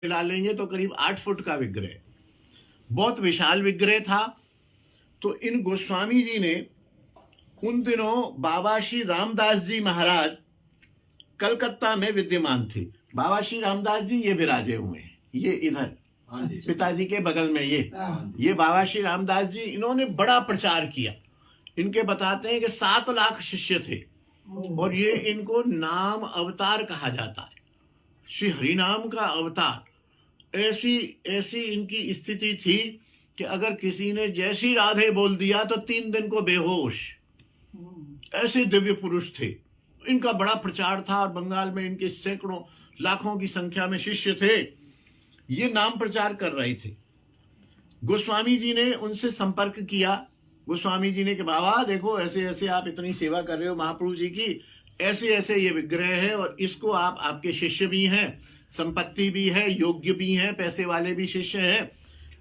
डालेंगे तो करीब 8 फुट का विग्रह, बहुत विशाल विग्रह था। तो इन गोस्वामी जी ने उन दिनों बाबा श्री रामदास जी महाराज कलकत्ता में विद्यमान थे। बाबा श्री रामदास जी ये विराजे हुए हैं, ये इधर पिताजी के बगल में ये बाबा श्री रामदास जी, इन्होंने बड़ा प्रचार किया। इनके बताते हैं कि 7 लाख शिष्य थे और ये इनको नाम अवतार कहा जाता है, श्री हरिनाम का अवतार। ऐसी इनकी स्थिति थी कि अगर किसी ने जैसी राधे बोल दिया तो 3 दिन को बेहोश, ऐसे दिव्य पुरुष थे। इनका बड़ा प्रचार था और बंगाल में इनके सैकड़ों लाखों की संख्या में शिष्य थे। ये नाम प्रचार कर रहे थे। गोस्वामी जी ने उनसे संपर्क किया। गोस्वामी जी ने कि बाबा देखो, ऐसे ऐसे आप इतनी सेवा कर रहे हो महाप्रभु जी की, ऐसे ऐसे ये विग्रह है और इसको आपके शिष्य भी हैं, संपत्ति भी है, योग्य भी हैं, पैसे वाले भी शिष्य हैं।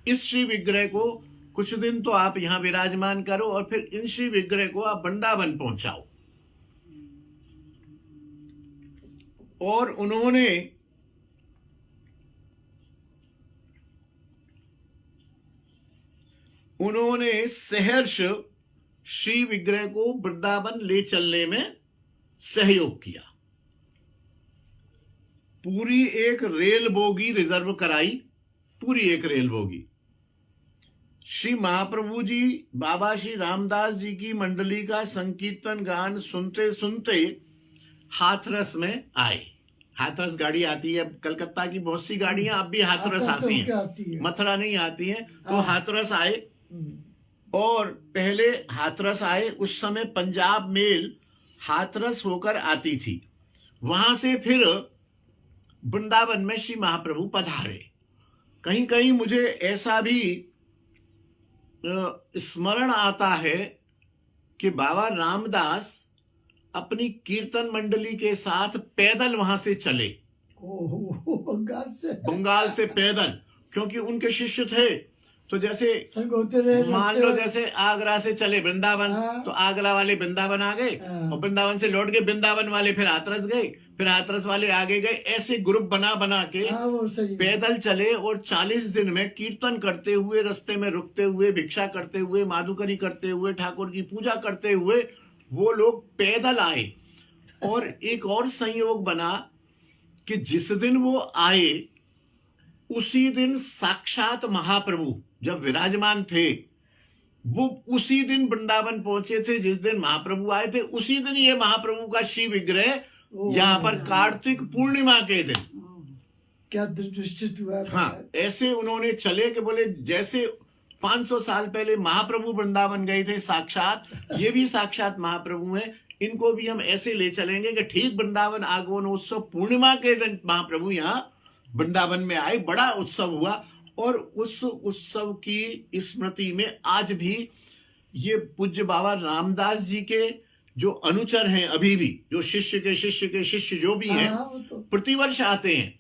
इस श्री विग्रह को कुछ दिन तो आप यहाँ विराजमान करो और फिर इन श्री विग्रह को आप वृंदावन पहुंचाओ। और उन्होंने सहर्ष श्री विग्रह को वृंदावन ले चलने में सहयोग किया। पूरी एक रेल बोगी रिजर्व कराई, पूरी एक रेल बोगी। श्री महाप्रभु जी बाबा श्री रामदास जी की मंडली का संकीर्तन गान सुनते सुनते हाथरस में आए। हाथरस गाड़ी आती है, कलकत्ता की बहुत सी गाड़ियां अब भी हाथरस आती हैं, मथुरा नहीं आती हैं। तो हाथरस आए और पहले हाथरस आए, उस समय पंजाब मेल हाथरस होकर आती थी। वहां से फिर वृंदावन में श्री महाप्रभु पधारे। कहीं कहीं मुझे ऐसा भी स्मरण आता है कि बाबा रामदास अपनी कीर्तन मंडली के साथ पैदल वहां से चले, बंगाल से पैदल, क्योंकि उनके शिष्य थे। तो जैसे मान लो जैसे आगरा से चले वृंदावन, तो आगरा वाले वृंदावन आ गए और वृंदावन से लौट गए, वृंदावन वाले फिर हाथरस गए, फिर हाथरस वाले आगे गए। ऐसे ग्रुप बना के पैदल चले और 40 दिन में कीर्तन करते हुए, रास्ते में रुकते हुए, भिक्षा करते हुए, माधुकरी करते हुए, ठाकुर की पूजा करते हुए वो लोग पैदल आए। और एक और संयोग बना कि जिस दिन वो आए उसी दिन साक्षात महाप्रभु जब विराजमान थे, वो उसी दिन वृंदावन पहुंचे थे। जिस दिन महाप्रभु आए थे उसी दिन ये महाप्रभु का श्री विग्रह यहाँ पर कार्तिक पूर्णिमा के दिन क्या दृष्टित हुआ। हाँ, ऐसे उन्होंने चले कि बोले जैसे 500 साल पहले महाप्रभु वृंदावन गए थे साक्षात, ये भी साक्षात महाप्रभु हैं। इनको भी हम ऐसे ले चलेंगे कि ठीक वृंदावन आगमन उत्सव पूर्णिमा के दिन महाप्रभु यहाँ वृंदावन में आए। बड़ा उत्सव हुआ और उस उत्सव की स्मृति में आज भी ये पूज्य बाबा रामदास जी के जो अनुचर हैं, अभी भी जो शिष्य के शिष्य जो भी हैं, प्रतिवर्ष आते हैं।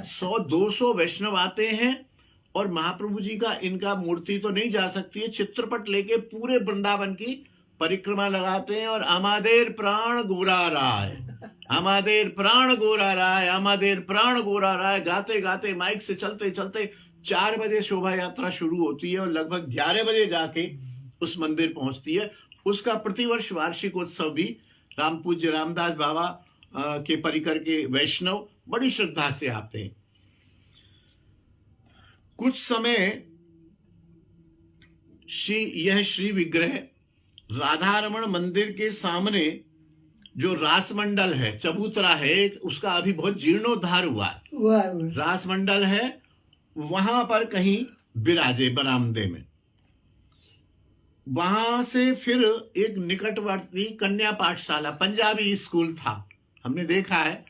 100-200 वैष्णव आते हैं और महाप्रभु जी का इनका मूर्ति तो नहीं जा सकती है, चित्रपट लेके पूरे वृंदावन की परिक्रमा लगाते हैं और अमादेर प्राण गोरा राय, अमादेर प्राण गोरा राय, अमादेर प्राण गोरा राय गाते गाते माइक से चलते चलते 4 बजे शोभा यात्रा शुरू होती है और लगभग 11 बजे जाके उस मंदिर पहुंचती है। उसका प्रतिवर्ष वार्षिक उत्सव भी राम पूज्य रामदास बाबा के परिकर के वैष्णव बड़ी श्रद्धा से आते हैं। कुछ समय यह श्री विग्रह राधारमण मंदिर के सामने जो रास मंडल है, चबूतरा है, उसका अभी बहुत जीर्णोद्धार हुआ है। रास मंडल है, वहां पर कहीं विराजे बरामदे में। वहां से फिर एक निकटवर्ती कन्या पाठशाला, पंजाबी स्कूल था, हमने देखा है।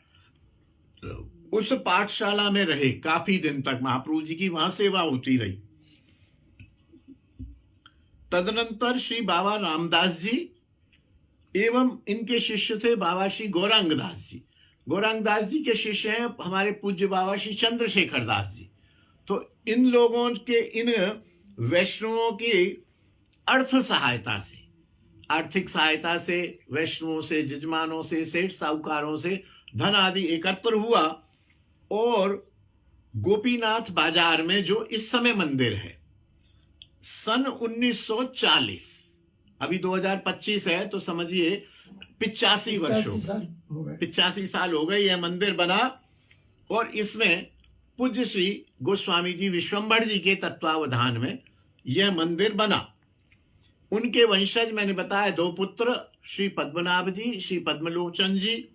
उस पाठशाला में रहे काफी दिन तक, महाप्रभु जी की वहां सेवा होती रही। तदनंतर श्री बाबा रामदास जी एवं इनके शिष्य थे बाबा श्री गौरांग दास जी। गौरांग दास जी के शिष्य हैं हमारे पूज्य बाबा श्री चंद्रशेखर दास जी। तो इन लोगों के, इन वैष्णवों की अर्थ सहायता से, आर्थिक सहायता से, वैष्णवों से, जजमानों से, सेठ साहूकारों से धन आदि एकत्र हुआ और गोपीनाथ बाजार में जो इस समय मंदिर है, सन 1940, अभी 2025 है तो समझिए 85 वर्ष हो 85 साल हो गए। 85 साल हो गए यह मंदिर बना। और इसमें पूज्य श्री गोस्वामी जी विश्वम्भर जी के तत्वावधान में यह मंदिर बना। उनके वंशज मैंने बताया 2 पुत्र, श्री पद्मनाभ जी, श्री पद्मलोचन जी,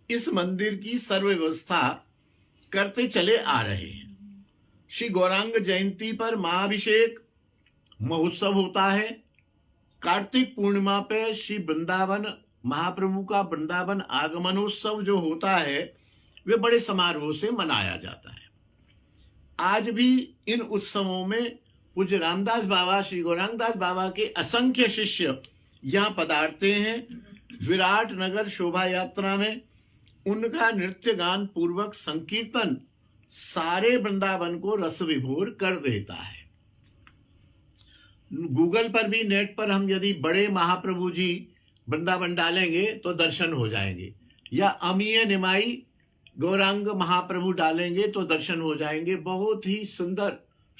इस मंदिर की सर्व व्यवस्था करते चले आ रहे हैं। श्री गौरांग जयंती पर महाअभिषेक महोत्सव होता है। कार्तिक पूर्णिमा पे श्री वृंदावन महाप्रभु का वृंदावन आगमनोत्सव जो होता है वे बड़े समारोह से मनाया जाता है। आज भी इन उत्सवों में पूज्य रामदास बाबा, श्री गौरांगदास बाबा के असंख्य शिष्य यहाँ पधारते हैं। विराट नगर शोभा यात्रा में उनका नृत्य गान पूर्वक संकीर्तन सारे वृंदावन को रस विभोर कर देता है। गूगल पर भी, नेट पर हम यदि बड़े महाप्रभु जी वृंदावन डालेंगे तो दर्शन हो जाएंगे, या अमीय निमाई गौरांग महाप्रभु डालेंगे तो दर्शन हो जाएंगे। बहुत ही सुंदर